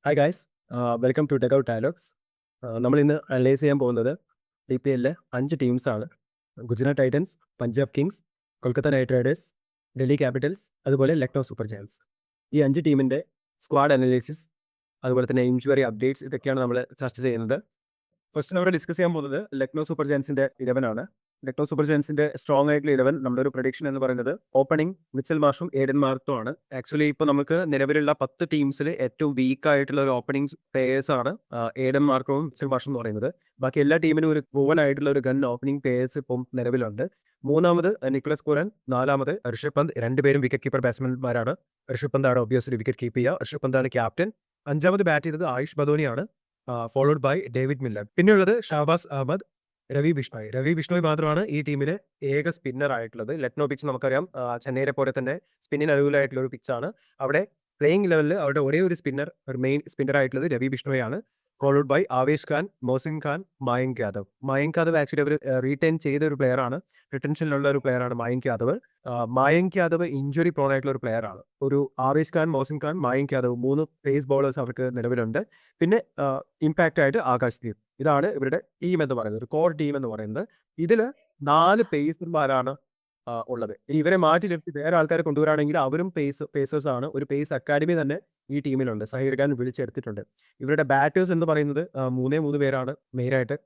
Hi guys, welcome to tech out dialogues. നമ്മൾ ഇന്ന് analyse ചെയ്യാൻ പോകുന്നത് IPL 5 ടീംസാണ്. Gujarat Titans, Punjab Kings, Kolkata Knight Riders, Delhi Capitals, അതുപോലെ ലക്നൗ സൂപ്പർ ജയൻസ്. ഈ 5 ടീമിൻ്റെ സ്ക്വാഡ് അനലൈസിസ്, അതുപോലെ തന്നെ ഇഞ്ചുറി അപ്ഡേറ്റ്സ്, ഇതൊക്കെയാണ് നമ്മൾ ചർച്ച ചെയ്യുന്നത്. ഫസ്റ്റ് നമ്മൾ ഡിസ്കസ് ചെയ്യാൻ പോകുന്നത് ലക്നൗ സൂപ്പർ ജയൻസിൻ്റെ 11 ആണ്. ലക്നൗ സൂപ്പർ ജയൻസിന്റെ സ്ട്രോങ് ആയിട്ടുള്ള 11 നമ്മുടെ ഒരു പ്രൊഡിക്ഷൻ എന്ന് പറയുന്നത് ഓപ്പണിംഗ് മിച്ചൽ മാർഷും ഏഡൻ മാർട്ടും ആണ്. ആക്ച്വലി ഇപ്പോൾ നമുക്ക് നിലവിലുള്ള 10 ടീംസിൽ ഏറ്റവും വീക്ക് ആയിട്ടുള്ള ഒരു ഓപ്പണിംഗ് പേയേഴ്സ് ആണ് ഏഡൻ മാർക്കും മിച്ചൽ മാർഷും എന്ന് പറയുന്നത്. ബാക്കി എല്ലാ ടീമിനും ഒരു പ്രൂവൻ ആയിട്ടുള്ള ഒരു ഗൺ ഓപ്പണിംഗ് പേയേഴ്സ് ഇപ്പം നിലവിലുണ്ട്. മൂന്നാമത് നിക്കോളസ് പൂരൻ, നാലാമത് ഋഷഭ് പന്ത്, രണ്ടുപേരും വിക്കറ്റ് കീപ്പർ ബാറ്റ്സ്മാൻമാരാണ്. ഋഷഭ് പന്താണ് ഒബ്വിയസ്ലി വിക്കറ്റ് കീപ്പ് ചെയ്യുക. ഋഷഭ് പന്താണ് ക്യാപ്റ്റൻ. അഞ്ചാമത് ബാറ്റ് ചെയ്തത് ആയുഷ് ബദോനിയാണ്, ഫോളോഡ് ബൈ ഡേവിഡ് മില്ലർ. പിന്നെയുള്ളത് ഷഹബാസ് അഹമ്മദ്, രവി ബിഷ്ണോയ് മാത്രമാണ് ഈ ടീമിലെ ഏക സ്പിന്നർ ആയിട്ടുള്ളത്. ലക്നോ പിച്ച് നമുക്കറിയാം, ചെന്നൈയെ പോലെ തന്നെ സ്പിന്നിന് അനുകൂലമായിട്ടുള്ള ഒരു പിച്ചാണ്. അവിടെ പ്ലേയിങ് ലെവലിൽ അവരുടെ ഒരേ ഒരു സ്പിന്നർ, ഒരു മെയിൻ സ്പിന്നർ ആയിട്ടുള്ളത് രവി ബിഷ്ണോയാണ്, followed by Avesh Khan, Mohsin Khan, Mayank Yadav. Mayank Yadav actually അവർ റീറ്റെയിൻ ചെയ്ത ഒരു പ്ലെയർ ആണ്, റിട്ടൻഷനിലുള്ള ഒരു പ്ലെയർ ആണ് മായങ്ക് യാദവ്. മായങ്ക് യാദവ് ഇഞ്ചുറി പ്രോൺ ആയിട്ടുള്ള ഒരു പ്ലെയർ ആണ്. ഒരു ആവേശ് ഖാൻ, മോസിൻ ഖാൻ, മായങ്ക് യാദവ് 3 പേസ് ബോളേഴ്സ് അവർക്ക് നിലവിലുണ്ട്. പിന്നെ ഇമ്പാക്റ്റ് ആയിട്ട് ആകാശ് ദീപ്. ഇതാണ് ഇവരുടെ ടീം എന്ന് പറയുന്നത്, ഒരു കോർ ടീം എന്ന് പറയുന്നത്. ഇതിൽ 4 പേസർമാരാണ് ഉള്ളത്. ഇനി ഇവരെ മാറ്റി നിർത്തി വേറെ ആൾക്കാരെ കൊണ്ടുവരാണെങ്കിൽ അവരും പേസേഴ്സ് ആണ്. ഒരു പേസ് അക്കാഡമി തന്നെ ഈ ടീമിലുണ്ട്, സഹീർ ഖാൻ വിളിച്ചെടുത്തിട്ടുണ്ട്. ഇവരുടെ ബാറ്റേഴ്സ് എന്ന് പറയുന്നത് 3 പേരാണ് മെയിനായിട്ട്.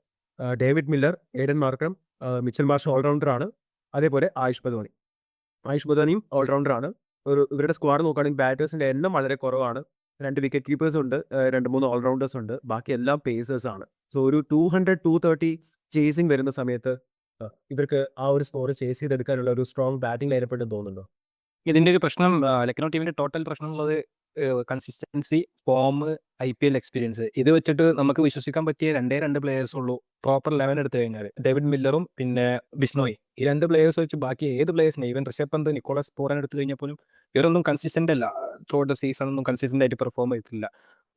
David Miller, Aiden Markram, Mitchell Marsh allrounder ആണ്. അതേപോലെ ആയുഷ് ബദോനിയും ഓൾറൗണ്ടർ ആണ്. ഇവരുടെ സ്ക്വാഡ് നോക്കുകയാണെങ്കിൽ ബാറ്റേഴ്സിന്റെ എണ്ണം വളരെ കുറവാണ്. 2 വിക്കറ്റ് കീപ്പേഴ്സ് ഉണ്ട്, 2-3 ഓൾറൗണ്ടേഴ്സ് ഉണ്ട്, ബാക്കി എല്ലാം പേസേഴ്സ് ആണ്. സോ ഒരു 200-230 ചേസിങ് വരുന്ന സമയത്ത് ഇവർക്ക് ആ ഒരു സ്കോർ ചേസ് ചെയ്തെടുക്കാനുള്ള ഒരു സ്ട്രോങ് ബാറ്റിംഗ് ലൈനപ്പ് ഉണ്ടെന്ന് തോന്നുന്നുണ്ടോ? ഇതിന്റെ ഒരു പ്രശ്നം ലക്നൗ ടീമിന്റെ ടോട്ടൽ പ്രശ്നമുള്ളത് കൺസിസ്റ്റൻസി, ഫോം, IPL എക്സ്പീരിയൻസ്. ഇത് വെച്ചിട്ട് നമുക്ക് വിശ്വസിക്കാൻ പറ്റിയ 2 പ്ലേയേഴ്സ് ഉള്ളൂ. പ്രോപ്പർ 11 എടുത്തു കഴിഞ്ഞാൽ ഡേവിഡ് മില്ലറും പിന്നെ ബിഷ്ണോയ്. ഈ 2 പ്ലേയേഴ്സ് വെച്ച് ബാക്കി ഏത് പ്ലേയേഴ്സിനെ, even Rishabh Pant, Nicholas Pooran എടുത്തു കഴിഞ്ഞാൽ പോലും ഇവരൊന്നും കൺസിസ്റ്റന്റ് അല്ല. ത്രൂ ഔട്ട് ദ സീസൺ ഒന്നും കൺസിസ്റ്റന്റ് ആയിട്ട് പെർഫോം ചെയ്തിട്ടില്ല.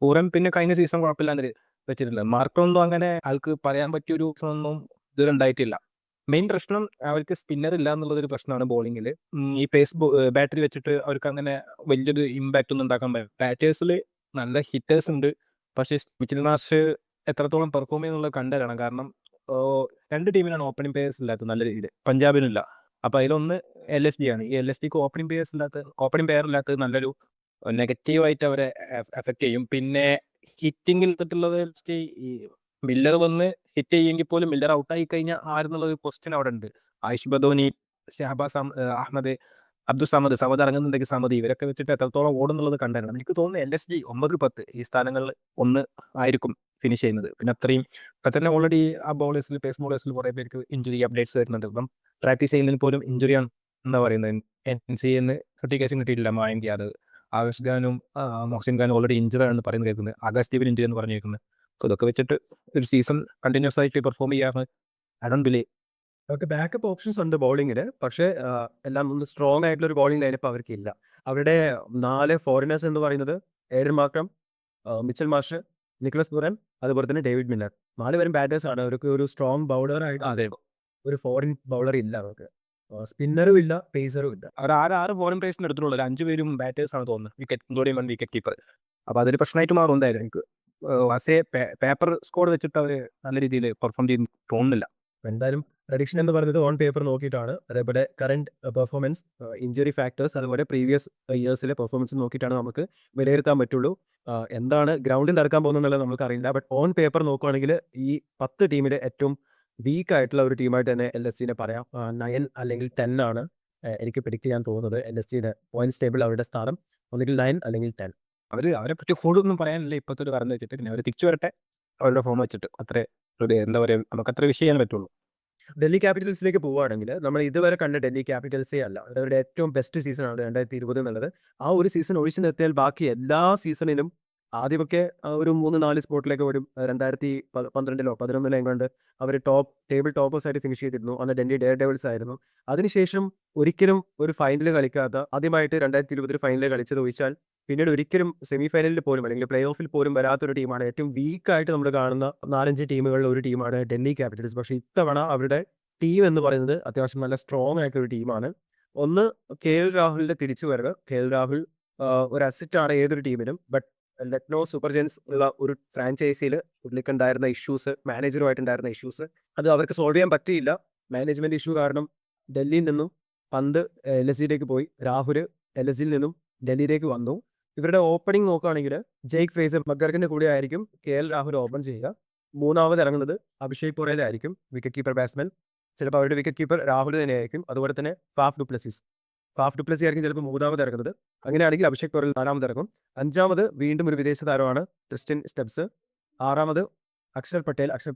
പൂരൻ പിന്നെ കഴിഞ്ഞ സീസൺ കുഴപ്പമില്ലാന്ന് വെച്ചിട്ടില്ല. മാർക്കൊന്നും അങ്ങനെ ആൾക്ക് പറയാൻ പറ്റിയൊരു ഒന്നും ഇതുവരെ ഉണ്ടായിട്ടില്ല. മെയിൻ പ്രശ്നം അവർക്ക് സ്പിന്നർ ഇല്ല എന്നുള്ളതൊരു പ്രശ്നമാണ് ബോളിങ്ങിൽ. ഈ പേസ് ബാറ്ററി വെച്ചിട്ട് അവർക്ക് അങ്ങനെ വലിയൊരു ഇമ്പാക്റ്റ് ഒന്നും ഉണ്ടാക്കാൻ പറ്റില്ല. ബാറ്റേഴ്സിൽ നല്ല ഹിറ്റേഴ്സ് ഉണ്ട്, പക്ഷേ മിച്ചൽ മാർഷ് എത്രത്തോളം പെർഫോം ചെയ്യുന്നുള്ളത് കണ്ടറിയണം. കാരണം 2 ടീമിനാണ് ഓപ്പണിംഗ് പേയേഴ്സ് ഇല്ലാത്തത് നല്ല രീതിയിൽ, പഞ്ചാബിനില്ല. അപ്പോൾ അതിലൊന്ന് LSG ആണ്. ഈ LSGക്ക് ഓപ്പണിംഗ് പെയർ ഇല്ലാത്തത് നല്ലൊരു നെഗറ്റീവായിട്ട് അവരെ എഫക്റ്റ് ചെയ്യും. പിന്നെ ഹിറ്റിംഗിൽ തൊട്ടുള്ളത് ഈ മില്ലർ വന്ന് ഹിറ്റ് ചെയ്യുമെങ്കിൽ പോലും മില്ലർ ഔട്ടായി കഴിഞ്ഞാൽ ആരെന്നുള്ളൊരു ക്വസ്റ്റ്യൻ അവിടെ ഉണ്ട്. ആയുഷ് ബദോനി, ഷഹബാസ് അഹമ്മദ്, അബ്ദുൾ സമദ് ഇറങ്ങുന്നുണ്ടെങ്കിൽ സമദ്, ഇവരൊക്കെ വെച്ചിട്ട് എത്രത്തോളം ഓടുന്നുള്ളത് കണ്ടായിരുന്നു. എനിക്ക് തോന്നുന്നു LSG 9-10 ഈ സ്ഥാനങ്ങളിൽ 1 ആയിരിക്കും ഫിനിഷ് ചെയ്യുന്നത്. പിന്നെ അത്രയും ഇപ്പം തന്നെ ഓൾറെഡി ആ ബോളേഴ്സിൽ, പേസ് ബോളേഴ്സിൽ കുറേ പേർക്ക് ഇഞ്ചുറി അപ്ഡേറ്റ്സ് വരുന്നുണ്ട്. ഇപ്പം പ്രാക്ടീസ് ചെയ്യുന്നതിന് പോലും ഇഞ്ചുറിയാണ് എന്താ പറയുന്നത്. NCAന്ന് സർട്ടിഫിക്കേഷൻ കിട്ടിയിട്ടില്ല മായങ്ക് യാദവ്. ആകാശ് ഖാനും മോഹ്സിൻ ഖാനും ഓൾറെഡി ഇഞ്ചുറി ആണെന്ന് പറയുന്നത് കേൾക്കുന്നത്. ആകാശ് ദീപിന് ഇഞ്ചുറി എന്ന് പറഞ്ഞേക്കുന്നത്. അപ്പോൾ ഇതൊക്കെ വെച്ചിട്ട് ഒരു സീസൺ കണ്ടിന്യൂസ് ആയിട്ട് പെർഫോം ചെയ്യാറ് ഐ ഡോണ്ട് ബിലീവ്. അവർക്ക് ബാക്കപ്പ് ഓപ്ഷൻസ് ഉണ്ട് ബൗളിങ്ങിൽ, പക്ഷേ എല്ലാം ഒന്ന് സ്ട്രോങ് ആയിട്ടുള്ള ഒരു ബൗളിംഗ് ലൈനപ്പ് അവർക്കില്ല. അവരുടെ 4 ഫോറിനേഴ്സ് എന്ന് പറയുന്നത് Aiden Markram, Mitchell Marsh, Nicholas Pooran, അതുപോലെ തന്നെ ഡേവിഡ് മില്ലർ. 4 പേരും ബാറ്റേഴ്സ് ആണ്. അവർക്ക് ഒരു സ്ട്രോങ് ബൗളർ ആയിട്ട് അതെ, ഒരു ഫോറിൻ ബൗളർ ഇല്ല അവർക്ക്. സ്പിന്നറും ഇല്ല, പേസറും ഇല്ല. അവർ 6 ഫോറിൻ പ്ലേയേഴ്സിന് എടുത്തിട്ടുള്ളൂ. 5 പേരും ബാറ്റേഴ്സ് ആണ് തോന്നുന്നത്, ഇൻക്ലൂഡിംഗ് 1 വിക്കറ്റ് കീപ്പർ. അപ്പോൾ അതൊരു പ്രശ്നമായിട്ട് മാറും എന്തായാലും. എനിക്ക് ആസ് എ പേപ്പർ സ്കോർ വെച്ചിട്ട് അവർ നല്ല രീതിയിൽ പെർഫോം ചെയ്യുന്നു തോന്നുന്നില്ല. എന്തായാലും പ്രഡിക്ഷൻ എന്ന് പറയുന്നത് ഓൺ പേപ്പർ നോക്കിയിട്ടാണ്, അതേപോലെ കറന്റ് പെർഫോമൻസ്, ഇഞ്ചുറി ഫാക്ടേഴ്സ്, അതുപോലെ പ്രീവിയസ് ഇയേഴ്സിലെ പെർഫോമൻസ് നോക്കിയിട്ടാണ് നമുക്ക് വിലയിരുത്താൻ പറ്റുള്ളൂ. എന്താണ് ഗ്രൗണ്ടിൽ നടക്കാൻ പോകുന്നത് നമുക്ക് അറിയില്ല. ബട്ട് ഓൺ പേപ്പർ നോക്കുകയാണെങ്കിൽ ഈ 10 ടീമിലെ ഏറ്റവും വീക്ക് ആയിട്ടുള്ള ഒരു ടീമായിട്ട് തന്നെ LSGനെ പറയാം. 9 അല്ലെങ്കിൽ 10 ആണ് എനിക്ക് പ്രിഡിക്റ്റ് ചെയ്യാൻ തോന്നുന്നത്. LSGയുടെ പോയിന്റ്സ് ടേബിൾ അവരുടെ സ്ഥാനം ഒന്നുകിൽ 9 അല്ലെങ്കിൽ 10. അവരെ പറ്റി കൂടുതലൊന്നും പറയാനില്ല ഇപ്പോഴത്തെ ഒരു കാരണം വെച്ചിട്ട്. പിന്നെ അവർ തിരിച്ചു വരട്ടെ അവരുടെ ഫോം വെച്ചിട്ട്. അത്രേ ഒരു എന്താ പറയുക, നമുക്ക് അത്ര വിഷയം ചെയ്യാൻ പറ്റുള്ളൂ. ഡൽഹി ക്യാപിറ്റൽസിലേക്ക് പോവുകയാണെങ്കിൽ നമ്മൾ ഇതുവരെ കണ്ട ഡൽഹി ക്യാപിറ്റൽസേ അല്ല. അവരുടെ ഏറ്റവും ബെസ്റ്റ് സീസണാണ് 2020 എന്നുള്ളത്. ആ ഒരു സീസൺ ഒഴിച്ചു നിർത്തിയാൽ ബാക്കി എല്ലാ സീസണിലും ആദ്യമൊക്കെ ഒരു 3-4 സ്പോട്ടിലേക്ക് വരും. 2012-ലോ 2011-ലോ എങ്ങാണ്ട് അവർ ടേബിൾ ടോപ്പേഴ്സ് ആയിട്ട് ഫിനിഷ് ചെയ്തിരുന്നു. അന്ന് ഡൽഹി ഡെയർ ഡെവിൾസ് ആയിരുന്നു. അതിനുശേഷം ഒരിക്കലും ഒരു ഫൈനൽ കളിക്കാത്ത, ആദ്യമായിട്ട് 2020 ഫൈനൽ കളിച്ചത് ഒഴിച്ചാൽ പിന്നീട് ഒരിക്കലും സെമി ഫൈനലിൽ പോലും അല്ലെങ്കിൽ പ്ലേ ഓഫിൽ പോലും വരാത്തൊരു ടീമാണ്. ഏറ്റവും വീക്കായിട്ട് നമ്മൾ കാണുന്ന 4-5 ടീമുകളിൽ ഒരു ടീമാണ് ഡൽഹി ക്യാപിറ്റൽസ്. പക്ഷേ ഇത്തവണ അവരുടെ ടീം എന്ന് പറയുന്നത് അത്യാവശ്യം നല്ല സ്ട്രോങ് ആയിട്ടൊരു ടീമാണ്. ഒന്ന് KL രാഹുലിന്റെ തിരിച്ചുവരവ്. KL രാഹുൽ ഒരു അസറ്റാണ് ഏതൊരു ടീമിനും. ബട്ട് ലക്നൗ സൂപ്പർ ജയൻസ് ഉള്ള ഒരു ഫ്രാഞ്ചൈസിയിൽ പുള്ളിക്കുണ്ടായിരുന്ന ഇഷ്യൂസ്, മാനേജറുമായിട്ടുണ്ടായിരുന്ന ഇഷ്യൂസ്, അത് അവർക്ക് സോൾവ് ചെയ്യാൻ പറ്റിയില്ല. മാനേജ്മെന്റ് ഇഷ്യൂ കാരണം ഡൽഹിയിൽ നിന്നും പന്ത് LSGയിലേക്ക് പോയി. രാഹുൽ LSGയിൽ നിന്നും ഡൽഹിയിലേക്ക് വന്നു. ഇവരുടെ ഓപ്പണിംഗ് നോക്കുകയാണെങ്കിൽ ജെയ്ക്ക് ഫ്രേസർ മക്കർക്കിന്റെ കൂടെ ആയിരിക്കും KL രാഹുൽ ഓപ്പൺ ചെയ്യുക. മൂന്നാമത് ഇറങ്ങുന്നത് അഭിഷേക് പുറയിലായിരിക്കും വിക്കറ്റ് കീപ്പർ ബാറ്റ്സ്മാൻ. ചിലപ്പോൾ അവരുടെ വിക്കറ്റ് കീപ്പർ രാഹുൽ തന്നെയായിരിക്കും. അതുപോലെ തന്നെ ഫാഫ് ഡുപ്ലസീസ് ആയിരിക്കും ചിലപ്പോൾ മൂന്നാമത് ഇറങ്ങുന്നത്. അങ്ങനെയാണെങ്കിൽ അഭിഷേക് പുറയിൽ നാലാമത് ഇറങ്ങും. അഞ്ചാമത് വീണ്ടും ഒരു വിദേശ താരമാണ് ക്രിസ്റ്റ്യൻ സ്റ്റെബ്സ്. ആറാമത് അക്ഷർ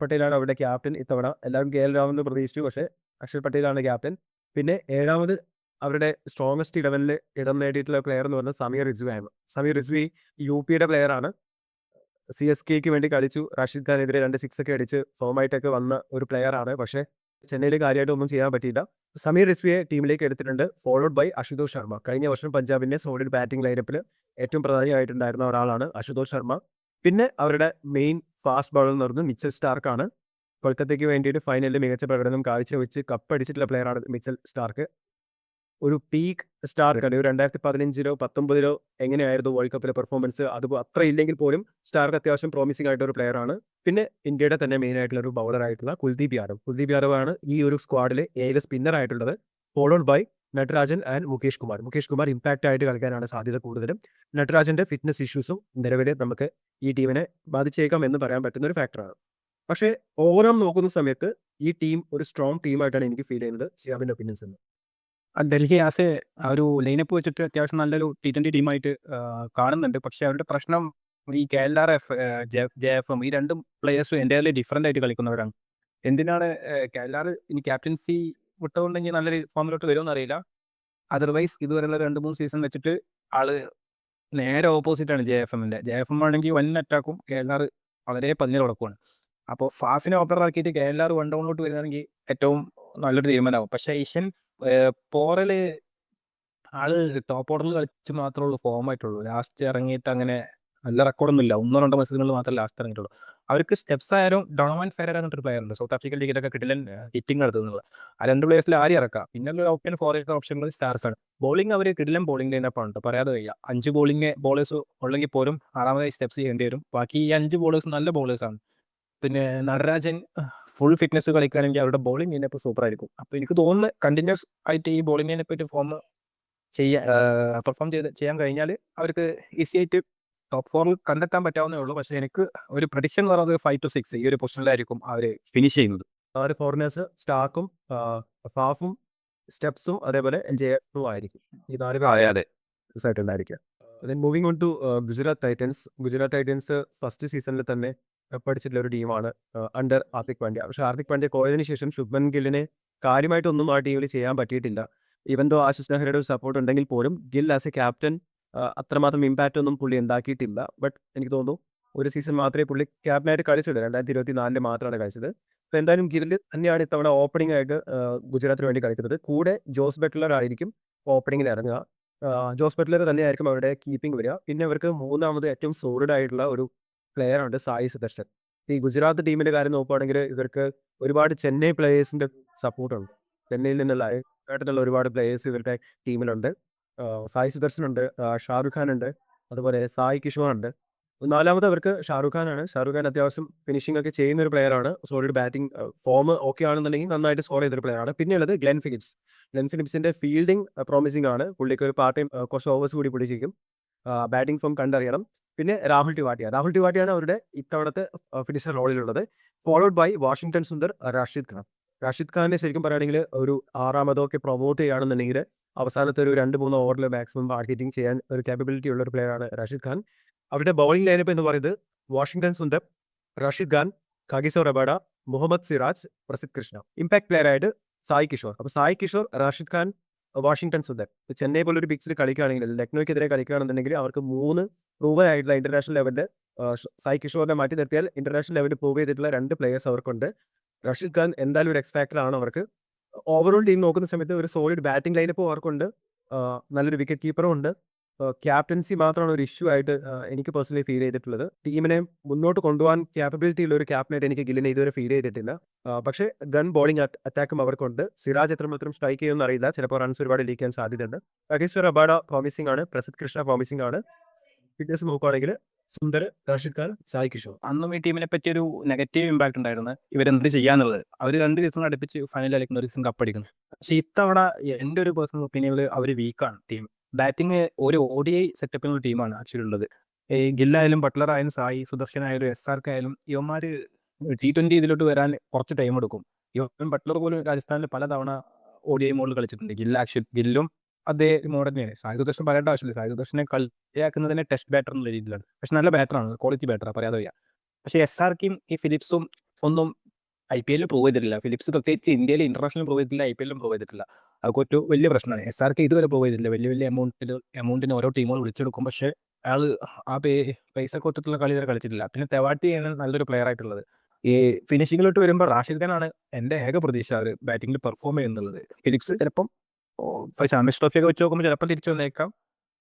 പട്ടേലാണ് അവരുടെ ക്യാപ്റ്റൻ ഇത്തവണ. എല്ലാവരും KL രാഹുലിന് പ്രതീക്ഷിച്ചു, പക്ഷേ അക്ഷർ പട്ടേലാണ് ക്യാപ്റ്റൻ. പിന്നെ ഏഴാമത് അവരുടെ സ്ട്രോങ്ങസ്റ്റ് ഇലവനിൽ ഇടം നേടിയിട്ടുള്ള പ്ലെയർ എന്ന് പറഞ്ഞാൽ സമീർ റിസ്വിയാണ്. സമീർ റിസ്വി UPയുടെ പ്ലെയറാണ്. CSKക്ക് വേണ്ടി കളിച്ചു. റാഷിദ് ഖാനെതിരെ 2 6 ഒക്കെ അടിച്ച് ഫോമായിട്ടൊക്കെ വന്ന ഒരു പ്ലെയറാണ്. പക്ഷേ ചെന്നൈയിൽ കാര്യമായിട്ട് ഒന്നും ചെയ്യാൻ പറ്റിയില്ല. സമീർ റിസ്വിയെ ടീമിലേക്ക് എടുത്തിട്ടുണ്ട്, ഫോളോഡ് ബൈ അശുതോഷ് ശർമ്മ. കഴിഞ്ഞ വർഷം പഞ്ചാബിന്റെ സോളിഡ് ബാറ്റിംഗ് ലൈനപ്പിൽ ഏറ്റവും പ്രധാനമായിട്ടുണ്ടായിരുന്ന ഒരാളാണ് അശുതോഷ് ശർമ്മ. പിന്നെ അവരുടെ മെയിൻ ഫാസ്റ്റ് ബൗളർ എന്ന് പറയുന്നത് മിച്ചൽ സ്റ്റാർക്കാണ്. കൊൽക്കത്തയ്ക്ക് വേണ്ടിയിട്ട് ഫൈനലിൽ മികച്ച പ്രകടനം കാഴ്ചവെച്ച് കപ്പടിച്ചിട്ടുള്ള പ്ലെയറാണ് മിച്ചൽ സ്റ്റാർക്ക്. ഒരു പീക്ക് സ്റ്റാർക്ക് ഒരു 2015-ലോ 19-ലോ എങ്ങനെയായിരുന്നു വേൾഡ് കപ്പിലെ പെർഫോമൻസ്, അത് അത്ര ഇല്ലെങ്കിൽ പോലും സ്റ്റാർക്ക് അത്യാവശ്യം പ്രോമിസിംഗ് ആയിട്ടുള്ള ഒരു പ്ലെയറാണ്. പിന്നെ ഇന്ത്യയുടെ തന്നെ മെയിൻ ആയിട്ടുള്ള ഒരു ബൗളർ ആയിട്ടുള്ള കുൽദീപ് യാദവ് ആണ് ഈ ഒരു സ്ക്വാഡിലെ ഏക സ്പിന്നർ ആയിട്ടുള്ളത്, followed by Natarajan and Mukesh Kumar. Impact ആയിട്ട് കളിക്കാനാണ് സാധ്യത കൂടുതലും. നട്രാജന്റെ ഫിറ്റ്നസ് ഇഷ്യൂസും നിലവിൽ നമുക്ക് ഈ ടീമിനെ ബാധിച്ചേക്കാം എന്ന് പറയാൻ പറ്റുന്ന ഒരു ഫാക്ടറാണ്. പക്ഷേ ഓവറോൾ നോക്കുന്ന സമയത്ത് ഈ ടീം ഒരു സ്ട്രോങ് ടീമായിട്ടാണ് എനിക്ക് ഫീൽ ചെയ്യുന്നത്. ഷിയാബിന്റെ ഒപ്പീനിയൻസ് എന്ന് ഡൽഹി ആ ഒരു ലൈനപ്പ് വെച്ചിട്ട് അത്യാവശ്യം നല്ലൊരു T20 ടീമായിട്ട് കാണുന്നുണ്ട്. പക്ഷേ അവരുടെ പ്രശ്നം ഈ KLRF, JFM ഈ രണ്ടും പ്ലേയേഴ്സും എൻ്റയർലി ഡിഫറൻ്റ് ആയിട്ട് കളിക്കുന്നവരാണ്. എന്തിനാണ് KLR ഇനി ക്യാപ്റ്റൻസി വിട്ടുകൊണ്ടെങ്കിൽ നല്ലൊരു ഫോമിലോട്ട് വരുമെന്ന് അറിയില്ല. അതർവൈസ് ഇതുവരെയുള്ള 2-3 സീസൺ വെച്ചിട്ട് ആള് നേരെ ഓപ്പോസിറ്റാണ് JFM ആണെങ്കിൽ വൻ അറ്റാക്കും, KLR വളരെ പതിഞ്ഞ തുടക്കമാണ്. അപ്പോൾ ഫാഫിനെ ഓപ്പണറാക്കിയിട്ട് KLR വൺ ഡൗണിലോട്ട് വരുന്നതാണെങ്കിൽ ഏറ്റവും നല്ലൊരു തീരുമാനമാവും. പക്ഷേ ഈഷൻ പോറല് ആള് ടോപ്പ് ഓർഡറിൽ കളിച്ച് മാത്രമേ ഉള്ളൂ ഫോമായിട്ടുള്ളൂ. ലാസ്റ്റ് ഇറങ്ങിയിട്ട് അങ്ങനെ നല്ല റെക്കോർഡൊന്നും ഇല്ല. 1-2 മത്സരങ്ങളിൽ മാത്രമേ ലാസ്റ്റ് ഇറങ്ങിയിട്ടുള്ളൂ. അവർക്ക് സ്റ്റെപ്സ് ആയാലും ഡൊണോവൻ ഫെരർ എന്നൊരു പ്ലെയർ ഉണ്ട്, സൗത്ത് ആഫ്രിക്കൻ ലീഗിലൊക്കെ കിടിലൻ ഹിറ്റിംഗ് നടത്തുന്നത്. ആ 2 പ്ലേയേഴ്സിൽ ആരും ഇറക്കാം. പിന്നെ ഓപ്ഷൻ ഫോർ ഓപ്ഷനുകൾ സ്റ്റാർസ് ആണ്. ബോളിംഗ് അവർ കിടിലൻ ബോളിംഗ് ലൈനപ്പാണ്, പറയാതെ വയ്യ. 5 ബോളേഴ്സ് ഉള്ളെങ്കിൽ പോലും 6ാമതായി സ്റ്റെപ്സ് ചെയ്യേണ്ടി വരും. ബാക്കി ഈ 5 ബോളേഴ്സ് നല്ല ബോളേഴ്സാണ്. പിന്നെ നടരാജൻ ഫുൾ ഫിറ്റ്നസ് കളിക്കുകയാണെങ്കിൽ അവരുടെ ബോളിംഗ് ലൈനപ്പ് സൂപ്പർ ആയിരിക്കും. അപ്പോൾ എനിക്ക് തോന്നുന്നത് കണ്ടിന്യൂസ് ആയിട്ട് ഈ ബോളിംഗ് ലൈനപ്പ് ഫോം പെർഫോം ചെയ്യാൻ കഴിഞ്ഞാൽ അവർക്ക് ഈസി ആയിട്ട് ടോപ്പ് 4 കണ്ടെത്താൻ പറ്റാവുന്നേ ഉള്ളൂ. പക്ഷേ എനിക്ക് ഒരു പ്രഡിക്ഷൻ എന്ന് പറയുന്നത് 5 to 6 ഈ ഒരു പൊസിഷനിലായിരിക്കും അവർ ഫിനിഷ് ചെയ്യുന്നത്. 4 ഫോറിനേഴ്സ് സ്റ്റാർക്കും ഫാഫും സ്റ്റെപ്സും അതേപോലെ JFM ആയിരിക്കും. ഈ 4 അതെ. ആയിട്ടുണ്ടായിരിക്കുക. Moving on to Gujarat Titans first സീസണിൽ തന്നെ കപ്പടിച്ചിട്ടുള്ള ഒരു ടീമാണ് അണ്ടർ ഹാർദിക് പാണ്ഡ്യ. പക്ഷേ ഹാർദിക് പാണ്ഡ്യ പോയതിനു ശേഷം ശുഭ്മൻ ഗില്ലിനെ കാര്യമായിട്ടൊന്നും ആ ടീമിൽ ചെയ്യാൻ പറ്റിയിട്ടില്ല. ഈവൻ ദോ ആശിഷ് നെഹ്റയുടെ ഒരു സപ്പോർട്ട് ഉണ്ടെങ്കിൽ പോലും ഗിൽ ആസ് എ ക്യാപ്റ്റൻ അത്രമാത്രം ഇമ്പാക്റ്റ് ഒന്നും പുള്ളി ഉണ്ടാക്കിയിട്ടില്ല. ബട്ട് എനിക്ക് തോന്നുന്നു ഒരു സീസൺ മാത്രമേ പുള്ളി ക്യാപ്റ്റനായിട്ട് കളിച്ചുള്ളൂ. 2024 മാത്രമാണ് കളിച്ചത്. അപ്പോൾ എന്തായാലും ഗിൽ തന്നെയാണ് ഇത്തവണ ഓപ്പണിംഗ് ആയിട്ട് ഗുജറാത്തിന് വേണ്ടി കളിക്കുന്നത്. കൂടെ ജോസ് ബട്ട്ലർ ആയിരിക്കും ഓപ്പണിങ്ങിൽ ഇറങ്ങുക. ജോസ് ബട്ട്ലർ തന്നെയായിരിക്കും അവരുടെ കീപ്പിംഗ് വരിക. പിന്നെ അവർക്ക് മൂന്നാമത് ഏറ്റവും സോളിഡ് ആയിട്ടുള്ള ഒരു പ്ലെയർ ഉണ്ട്, സായി സുദർശൻ. ഈ ഗുജറാത്ത് ടീമിന്റെ കാര്യം നോക്കുകയാണെങ്കിൽ ഇവർക്ക് ഒരുപാട് ചെന്നൈ പ്ലേയേഴ്സിന്റെ സപ്പോർട്ടുണ്ട്. ചെന്നൈയിൽ നിന്നുള്ള ഒരുപാട് പ്ലേയേഴ്സ് ഇവരുടെ ടീമിലുണ്ട്. സായി സുദർശൻ ഉണ്ട്, ഷാറുഖ് ഖാൻ ഉണ്ട്, അതുപോലെ സായി കിഷോർ ഉണ്ട്. നാലാമത് അവർക്ക് ഷാറുഖ് ഖാനാണ്. ഷാറുഖ് ഖാൻ അത്യാവശ്യം ഫിനിഷിംഗ് ഒക്കെ ചെയ്യുന്ന ഒരു പ്ലെയറാണ്. സോളിഡ് ബാറ്റിംഗ് ഫോം ഓക്കെ ആണെന്നുണ്ടെങ്കിൽ നന്നായിട്ട് സ്കോർ ചെയ്തൊരു പ്ലെയറാണ്. പിന്നെയുള്ളത് ഗ്ലെൻ ഫിലിപ്സിന്റെ ഫീൽഡിംഗ് പ്രോമിസിംഗ് ആണ്. പുള്ളിക്ക് ഒരു പാർട്ട് ടൈം കുറച്ച് ഓവേഴ്സ് കൂടി പുള്ളി ചെയ്യും. ബാറ്റിംഗ് ഫോം കണ്ടറിയണം. പിന്നെ രാഹുൽ ടിവാട്ടിയാണ് അവരുടെ ഇത്തവണത്തെ ഫിനിഷർ റോളിലുള്ളത്, followed by Washington Sundar, Rashid ഖാനെ ശരിക്കും പറയുകയാണെങ്കിൽ ഒരു 6ാമതോ ഒക്കെ പ്രൊമോട്ട് ചെയ്യുകയാണെന്നുണ്ടെങ്കിൽ അവസാനത്തെ ഒരു 2-3 ഓവറിൽ മാക്സിമം ഹാർഡ് ഹിറ്റിംഗ് ചെയ്യാൻ ഒരു കാപ്പബിലിറ്റി ഉള്ള ഒരു പ്ലെയറാണ് റാഷിദ് ഖാൻ. അവരുടെ ബൗളിംഗ് ലൈനപ്പ് എന്ന് പറയുന്നത് Washington Sundar, Rashid Khan, Kagiso Rabada, Muhammad Siraj, Prasidh Krishna. Impact player ആയിട്ട് സായി കിഷോർ. അപ്പോൾ സായി കിഷോർ, റാഷിദ് ഖാൻ, വാഷിംഗ്ടൺ സുന്ദർ. ചെന്നൈ പോലൊരു പിക്സിൽ കളിക്കുകയാണെങ്കിൽ, ലക്നോയ്ക്കെതിരെ കളിക്കുകയാണെന്നുണ്ടെങ്കിൽ അവർക്ക് 3 പ്രൂവൻ ആയിട്ടുള്ള ഇന്റർനാഷണൽ ലെവലിൽ സായി കിഷോറിനെ മാറ്റി നിർത്തിയാൽ ഇന്റർനാഷണൽ ലെവലിൽ പ്രൂവ് ചെയ്തിട്ടുള്ള 2 പ്ലേയേഴ്സ് അവർക്കുണ്ട്. റഷീദ് ഖാൻ എന്തായാലും ഒരു എക്സ് ഫാക്ടർ ആണ് അവർക്ക്. ഓവറോൾ ടീം നോക്കുന്ന സമയത്ത് ഒരു സോളിഡ് ബാറ്റിംഗ് ലൈനപ്പ് അവർക്കുണ്ട്, നല്ലൊരു വിക്കറ്റ് കീപ്പറും ഉണ്ട്. ക്യാപ്റ്റൻസി മാത്രമാണ് ഒരു ഇഷ്യൂ ആയിട്ട് എനിക്ക് പേഴ്സണലി ഫീൽ ചെയ്തിട്ടുള്ളത്. ടീമിനെ മുന്നോട്ട് കൊണ്ടുപോകാൻ ക്യാപ്പബിലിറ്റി ഉള്ള ഒരു ക്യാപ്റ്റനായിട്ട് എനിക്ക് ഗില്ലിനെ ഇതുവരെ ഫീൽ ചെയ്തിട്ടില്ല. പക്ഷേ ഗൺ ബോളിംഗ് അറ്റാക്കും അവർക്കുണ്ട്. സിറാജ് എത്രമാത്രം സ്ട്രൈക്ക് ചെയ്യുമെന്ന് അറിയില്ല, ചിലപ്പോൾ റൺസ് ഒരുപാട് ലീക്ക് ചെയ്യാൻ സാധ്യതയുണ്ട്. കാഗിസോ റബാഡ പ്രോമിസിംഗ് ആണ്, പ്രസിദ്ധ് കൃഷ്ണ പ്രോമിസിംഗ് ആണ്. ഫിറ്റ്നസ് നോക്കുകയാണെങ്കിൽ സുന്ദർ, റാഷിദ് ഖാൻ, സായ് കിഷോർ. അന്നും ഈ ടീമിനെ പറ്റി ഒരു നെഗറ്റീവ് ഇമ്പാക്ട് ഉണ്ടായിരുന്നു. ഇവരെന്ത് ചെയ്യാന്നുള്ളത്. അവർ 2 സീസൺ അടുപ്പിച്ച് ഫൈനൽ കളിക്കുന്നു, ഒരു സീസൺ കപ്പടിക്കുന്നു. പക്ഷേ ഇത്തവണ എൻ്റെ ഒരു പേഴ്സണൽ ഒപ്പീനിയനിൽ അവർ വീക്കാണ് ടീം. ബാറ്റിംഗ് ഒരു ODI സെറ്റപ്പിലുള്ള ടീമാണ് ആക്ച്വലി ഉള്ളത്. ഈ ഗില്ലായാലും ബട്ട്ലർ ആയാലും സായി സുദർശൻ ആയാലും SRK ആയാലും ഇവന്മാര് T20 ഇതിലോട്ട് വരാൻ കുറച്ച് ടൈം എടുക്കും. ഇവൻ ബട്ട്ലർ പോലും രാജസ്ഥാനിൽ പലതവണ ODI മോഡിൽ കളിച്ചിട്ടുണ്ട്. ഗില്ലും അതേ മോഡ് തന്നെയാണ്. സായി സുദർശൻ പറയേണ്ട ആവശ്യമില്ല. സായി സുദർശനെ കളിയാക്കുന്നതിനെ ടെസ്റ്റ് ബാറ്റർ എന്നുള്ള രീതിയിലാണ്. പക്ഷെ നല്ല ബാറ്ററാണ്, ക്വാളിറ്റി ബാറ്ററാണ്, പറയാതെ വയ്യ. പക്ഷേ SRKയും ഈ ഫിലിപ്സും ഒന്നും IPL പ്രൂവ് ചെയ്തിട്ടില്ല. ഫിലിപ്സ് പ്രത്യേകിച്ച് ഇന്ത്യയിൽ ഇന്റർനാഷണൽ പ്രൂവ് ചെയ്തിട്ടില്ല, IPL പ്രൂവ് ചെയ്തിട്ടില്ല. അതൊക്കെ ഒരു വലിയ പ്രശ്നമാണ്. SRK ഇതുവരെ പ്രൂവ് ചെയ്തിട്ടില്ല. വലിയ വലിയ എമൗണ്ടിന് ഓരോ ടീമുകൾ വിളിച്ചെടുക്കും. പക്ഷേ അയാൾ ആ പൈസ കൊടുത്തിട്ടുള്ള കളി ഇതുവരെ കളിച്ചിട്ടില്ല. പിന്നെ തെവാട്ടിയാണ് നല്ലൊരു പ്ലെയർ ആയിട്ടുള്ളത്. ഈ ഫിനിഷിങ്ങിലോട്ട് വരുമ്പോൾ റാഷിദ് ഖാനാണ് എൻ്റെ ഏക പ്രതീക്ഷ അവർ ബാറ്റിംഗിൽ പെർഫോം ചെയ്യുന്നുള്ളത്. ഫിലിപ്സ് ചിലപ്പം ചാമ്പ്യൻസ് ട്രോഫിയൊക്കെ വെച്ച് നോക്കുമ്പോൾ ചിലപ്പോൾ തിരിച്ചു വന്നേക്കാം.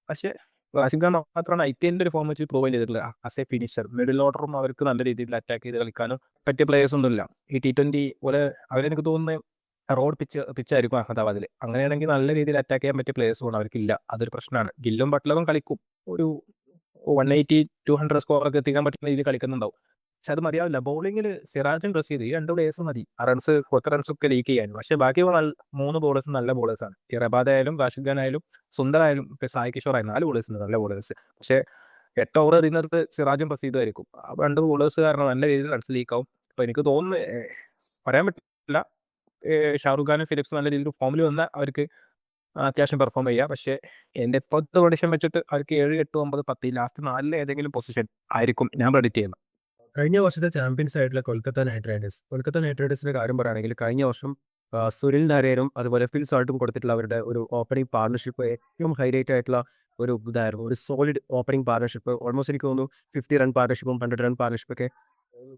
പക്ഷേ റാഷിദ് ഖാൻ മാത്രമാണ് IPL ഒരു ഫോം വെച്ച് പ്രൂവ് ചെയ്തിട്ടുള്ളത്. ആസ് എ ഫിനിഷർ മിഡിൽ ഓർഡറും അവർക്ക് നല്ല രീതിയിൽ അറ്റാക്ക് ചെയ്ത് കളിക്കാനും പറ്റിയ പ്ലേയേഴ്സ് ഒന്നുമില്ല. ഈ T20 പോലെ അവരെനിക്ക് തോന്നുന്നത് റോഡ് പിച്ചായിരിക്കും അഹമ്മദാബാദിൽ. അങ്ങനെയാണെങ്കിൽ നല്ല രീതിയിൽ അറ്റാക്ക് ചെയ്യാൻ പറ്റിയ പ്ലേയേഴ്സ് ഒന്നും അവർക്കില്ല. അതൊരു പ്രശ്നമാണ്. ഗില്ലും ബട്ട്ലറും കളിക്കും, ഒരു 180, 200 സ്കോറൊക്കെ എത്തിക്കാൻ പറ്റുന്ന രീതിയിൽ കളിക്കുന്നുണ്ടാവും. പക്ഷെ അത് മതിയാവില്ല. ബൗളിങ്ങിൽ സിറാജും റഷീദ് ഈ 2 പ്ലേയേഴ്സും മതി ആ ഒറ്റ റൺസൊക്കെ ലീക്ക് ചെയ്യാൻ. പക്ഷേ ബാക്കി 3 ബോളേഴ്സും നല്ല ബോളേഴ്സാണ്. ഈ റബാദ ആയാലും റാഷിദ് ഖാൻ ആയാലും സുന്ദർ ആയാലും സായ് കിഷോർ ആയാലും 4 ബോളേഴ്സ് ഉണ്ട്, നല്ല ബോളേഴ്സ്. പക്ഷേ 8 ഓവർ എറിയുന്നിടത്ത് സിറാജും റഷീദും ആയിരിക്കും. ആ 2 ബോളേഴ്സ് കാരണം നല്ല രീതിയിൽ റൺസ് ലീക്കാവും. അപ്പോൾ എനിക്ക് തോന്നുന്നു പറയാൻ പറ്റില്ല. ഷാറുഖ് ഖാനും ഫിലിപ്സ് നല്ല രീതിയിൽ ഫോമിൽ വന്നാൽ അവർക്ക് അത്യാവശ്യം പെർഫോം ചെയ്യാം. പക്ഷേ എൻ്റെ ഇപ്പോഴത്തെ പ്രൊഡിക്ഷൻ വെച്ചിട്ട് അവർക്ക് 7, 8, 9, 10 ലാസ്റ്റ് 4 ഏതെങ്കിലും പൊസിഷൻ ആയിരിക്കും ഞാൻ പ്രെഡിക്റ്റ് ചെയ്യുന്നത്. കഴിഞ്ഞ വർഷത്തെ ചാമ്പ്യൻസ് ആയിട്ടുള്ള കൊൽക്കത്ത നൈറ്റ് റൈഡേഴ്സിന്റെ കാര്യം പറയുകയാണെങ്കിൽ കഴിഞ്ഞ വർഷം സുനിൽ നരേനും അതുപോലെ ഫിൽ സാൾട്ടും കൊടുത്തിട്ടുള്ള അവരുടെ ഒരു ഓപ്പണിംഗ് പാർട്ണർഷിപ്പ് ഏറ്റവും ഹൈലൈറ്റ് ആയിട്ടുള്ള ഒരു ഇതായിരുന്നു. ഒരു സോളിഡ് ഓപ്പണിംഗ് പാർട്ണർഷിപ്പ്. ഓൾമോസ്റ്റ് എനിക്ക് തോന്നുന്നു 50 റൺ പാർട്ണർഷിപ്പും 100 റൺ പാർട്ണർഷിപ്പൊക്കെ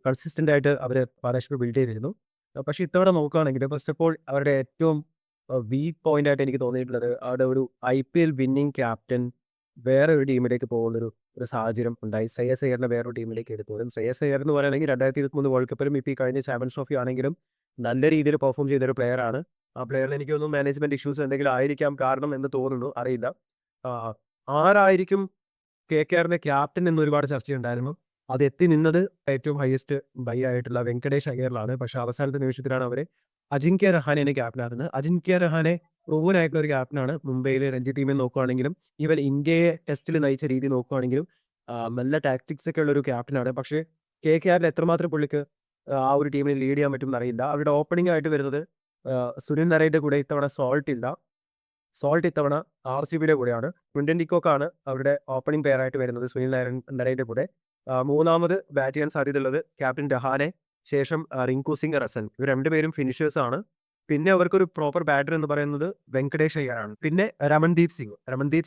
കൺസിസ്റ്റന്റ് ആയിട്ട് അവർ പാർട്ണർഷിപ്പ് ബിൽഡ് ചെയ്തിരുന്നു. പക്ഷേ ഇത്തവണ നോക്കുകയാണെങ്കിൽ ഫസ്റ്റ് ഓഫ് ഓൾ അവരുടെ ഏറ്റവും വീക്ക് പോയിന്റ് ആയിട്ട് എനിക്ക് തോന്നിയിട്ടുള്ളത് അവരുടെ ഒരു IPL വിന്നിംഗ് ക്യാപ്റ്റൻ വേറെ ഒരു ടീമിലേക്ക് പോകുന്നൊരു സാഹചര്യം ഉണ്ടായി. ശ്രേയസ് അയ്യറിനെ വേറൊരു ടീമിലേക്ക് എടുത്തു. ശ്രേയസ് അയ്യർ എന്ന് പറയുകയാണെങ്കിൽ 2023 വേൾഡ് കപ്പിലും ഇപ്പോൾ ഈ കഴിഞ്ഞ ചാമ്പ്യൻസ് ട്രോഫി ആണെങ്കിലും നല്ല രീതിയിൽ പെർഫോം ചെയ്തൊരു പ്ലെയറാണ്. ആ പ്ലെയറിന് എനിക്ക് തോന്നുന്നു മാനേജ്മെന്റ് ഇഷ്യൂസ് എന്തെങ്കിലും ആയിരിക്കാം കാരണം എന്ന് തോന്നുന്നു, അറിയില്ല. ആ, ആരായിരിക്കും KKRന്റെ ക്യാപ്റ്റൻ എന്ന് ഒരുപാട് ചർച്ചയുണ്ടായിരുന്നു. അത് എത്തി നിന്നത് ഏറ്റവും ഹയസ്റ്റ് ബൈ ആയിട്ടുള്ള വെങ്കടേഷ് അയ്യറിലാണ്. പക്ഷേ അവസാനത്തെ നിമിഷത്തിലാണ് അവരെ അജിങ്ക്യ രഹാനെനെ ക്യാപ്റ്റനാക്കുന്നത്. അജിങ്ക്യ രഹാനെ പ്രൂവൻ ആയിട്ടുള്ള ഒരു ക്യാപ്റ്റനാണ്. മുംബൈയിലെ രഞ്ജി ടീമിൽ നോക്കുകയാണെങ്കിലും ഈവൻ ഇന്ത്യയെ ടെസ്റ്റിൽ നയിച്ച രീതി നോക്കുകയാണെങ്കിലും നല്ല ടാക്ടിക്സ് ഒക്കെ ഉള്ള ഒരു ക്യാപ്റ്റനാണ്. പക്ഷേ KKRൽ എത്രമാത്രം പുള്ളിക്ക് ആ ഒരു ടീമിനെ ലീഡ് ചെയ്യാൻ പറ്റും എന്നറിയില്ല. അവരുടെ ഓപ്പണിംഗ് ആയിട്ട് വരുന്നത് സുനിൽ നരേന്റെ കൂടെ ഇത്തവണ സോൾട്ട് ഇത്തവണ RCBയുടെ കൂടെയാണ്. ക്വിന്റൻ ഡിക്കോക്കാണ് അവരുടെ ഓപ്പണിംഗ് പെയർ ആയിട്ട് വരുന്നത് സുനിൽ നരേന്റെ കൂടെ. മൂന്നാമത് ബാറ്റ് ചെയ്യാൻ സാധ്യതയുള്ളത് ക്യാപ്റ്റൻ രഹാനെ, ശേഷം റിങ്കു സിംഗ്, റസൽ. ഇവർ രണ്ടുപേരും ഫിനിഷേഴ്സ് ആണ്. പിന്നെ അവർക്കൊരു പ്രോപ്പർ ബാറ്റർ എന്ന് പറയുന്നത് വെങ്കടേഷ് അയ്യറാണ്. പിന്നെ രമൺദീപ്